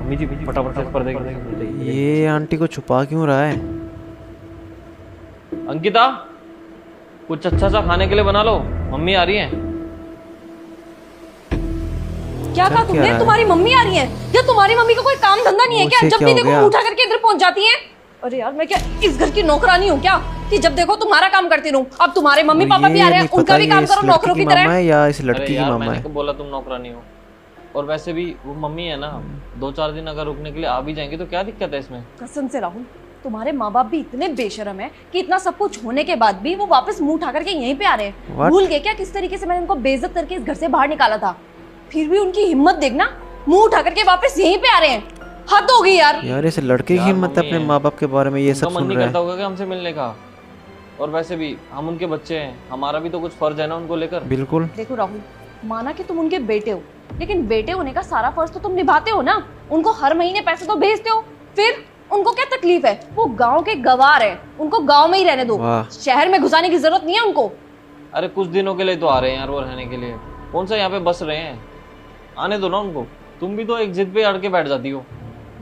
Mummy जी फटाफट से इस पर्दे की ये आंटी को छुपा क्यों रहा है? अंकिता, कुछ अच्छा सा खाने के लिए बना लो, मम्मी आ रही हैं। क्या कहा तुमने? तुम्हारी मम्मी आ रही है? या तुम्हारी मम्मी का कोई काम धंधा नहीं है क्या? जब भी देखो मुंह उठा करके इधर पहुंच जाती है। अरे यार, मैं क्या इस घर की नौकरानी हूँ क्या कि जब देखो तुम्हारा काम करती रहूं? अब तुम्हारे मम्मी पापा भी आ रहे हैं, उनका भी काम करो नौकरों की तरह। या इस लड़की की मामा मैंने है? तो बोला तुम नौकरानी हो। और वैसे भी वो मम्मी है ना, 2-4 दिन अगर रुकने के लिए आ भी जाएंगे तो क्या दिक्कत है इसमें? कसम से राहुल, तुम्हारे माँ बाप भी इतने बेशरम है कि इतना सब कुछ होने के बाद भी वो वापस मुंह उठा करके यहीं पे आ रहे हैं। भूल गए क्या किस तरीके से मैंने उनको बेइज्जत करके इस घर से बाहर निकाला था? फिर भी उनकी हिम्मत देखना, मुंह उठा करके वापस यहीं पे आ रहे हैं। हद हो गई यार। यार इस लड़के की हिम्मत अपने माँ बाप के बारे में ये सब सुन रहा है। होगा कि हमसे मिलने का। और वैसे भी हम उनके बच्चे हैं, हमारा भी तो कुछ फर्ज है ना उनको लेकर। बिल्कुल। देखो राहुल, माना कि तुम उनके बेटे हो, लेकिन बेटे होने का सारा फर्ज तो तुम निभाते हो ना। उनको हर महीने पैसे तो भेजते हो, फिर उनको क्या तकलीफ है? वो गांव के गवार हैं, उनको गांव में ही रहने दो, शहर में घुसाने की जरूरत नहीं है उनको। अरे कुछ दिनों के लिए तो आ रहे हैं यार वो रहने के लिए, कौन सा यहाँ पे बस रहे हैं? आने दो ना उनको। तुम भी तो एक जिद पे अड़ के बैठ जाती हो।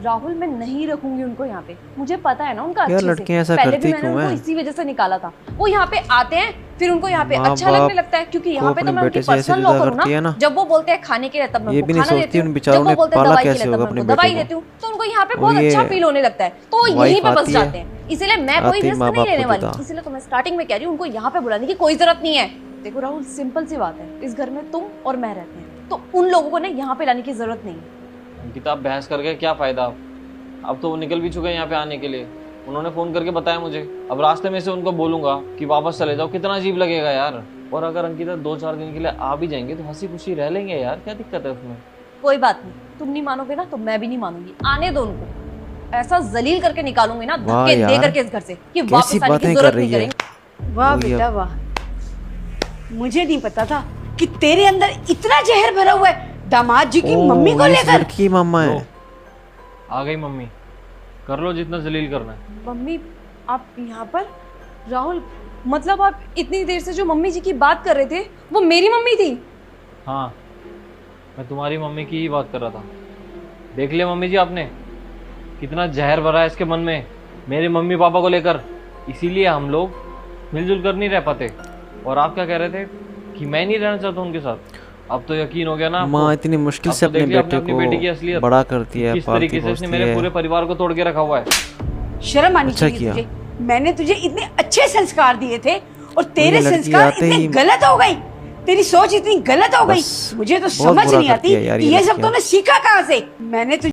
राहुल, मैं नहीं रखूंगी उनको यहाँ पे, मुझे पता है ना उनका अच्छे से। लड़कियां ऐसा पहले करती भी मैंने उनको इसी वजह से निकाला था। वो यहाँ पे आते हैं, फिर उनको यहाँ पे अच्छा लगने लगता है क्योंकि यहाँ पे तो मैं उनकी पर्सनल नौकर हूँ ना। जब वो बोलते हैं खाने के लिए तब मैं उनको खाना देती हूँ, जब वो बोलते हैं दवाई के लिए तब मैं उनको दवाई देती हूँ, तो उनको यहाँ पे बहुत अच्छा फील होने लगता है, तो वो यहीं पे बस जाते हैं। इसीलिए मैं कोई रिस्क नहीं लेने वाली, इसलिए तो मैं स्टार्टिंग में कह रही हूँ उनको यहाँ पे बुलाने की कोई जरूरत नहीं है। देखो राहुल, सिंपल सी बात है, इस घर में तुम और मैं रहते हैं, तो उन लोगों को ना यहाँ पे लाने की जरूरत नहीं है। अंकिता, बहस करके क्या फायदा? अब तो वो निकल भी चुके हैं यहाँ पे आने के लिए, उन्होंने फोन करके बताया मुझे। अब रास्ते में से उनको बोलूंगा कि वापस चले जाओ, कितना अजीब लगेगा यार। और अगर अंकिता 2-4 दिन के लिए आ भी जाएंगे तो हंसी खुशी रह लेंगे यार, क्या दिक्कत है उसमें? कोई बात नहीं, तुम नहीं मानोगे ना तो मैं भी नहीं मानूंगी। आने दो उनको, ऐसा जलील करके निकालूंगी ना धक्के दे करके इस घर से कि वापस आने की जरूरत नहीं करेंगे। वाह बेटा वाह, मुझे नहीं पता था कि तेरे अंदर इतना जहर भरा हुआ है दामाद जी की मम्मी को लेकर। लड़की मामा है। आ गई मम्मी, कर लो जितना जलील करना है। मम्मी आप यहाँ पर? राहुल, मतलब आप इतनी देर से जो मम्मी जी की बात कर रहे थे वो मेरी मम्मी थी? हाँ, मैं तुम्हारी मम्मी की ही बात कर रहा था। देख लिया मम्मी जी आपने, कितना जहर भरा है इसके मन में मेरे मम्मी पापा को लेकर। इसीलिए हम लोग मिलजुल कर नहीं रह पाते। और आप क्या कह रहे थे कि मैं नहीं रहना चाहता उनके साथ? अब तो यकीन हो गया ना। माँ इतनी मुश्किल से अपने बेटे को बड़ा करती है, किस तरीके से इसने मेरे पूरे परिवार को तोड़ के रखा हुआ है। शर्म आनी चाहिए तुझे। मैंने तुझे इतने अच्छे संस्कार दिए थे और तेरे संस्कार इतने गलत हो गए, तेरी सोच इतनी गलत हो गई। मुझे तो समझ नहीं आती कि ये सब तूने सीखा कहाँ से। मैंने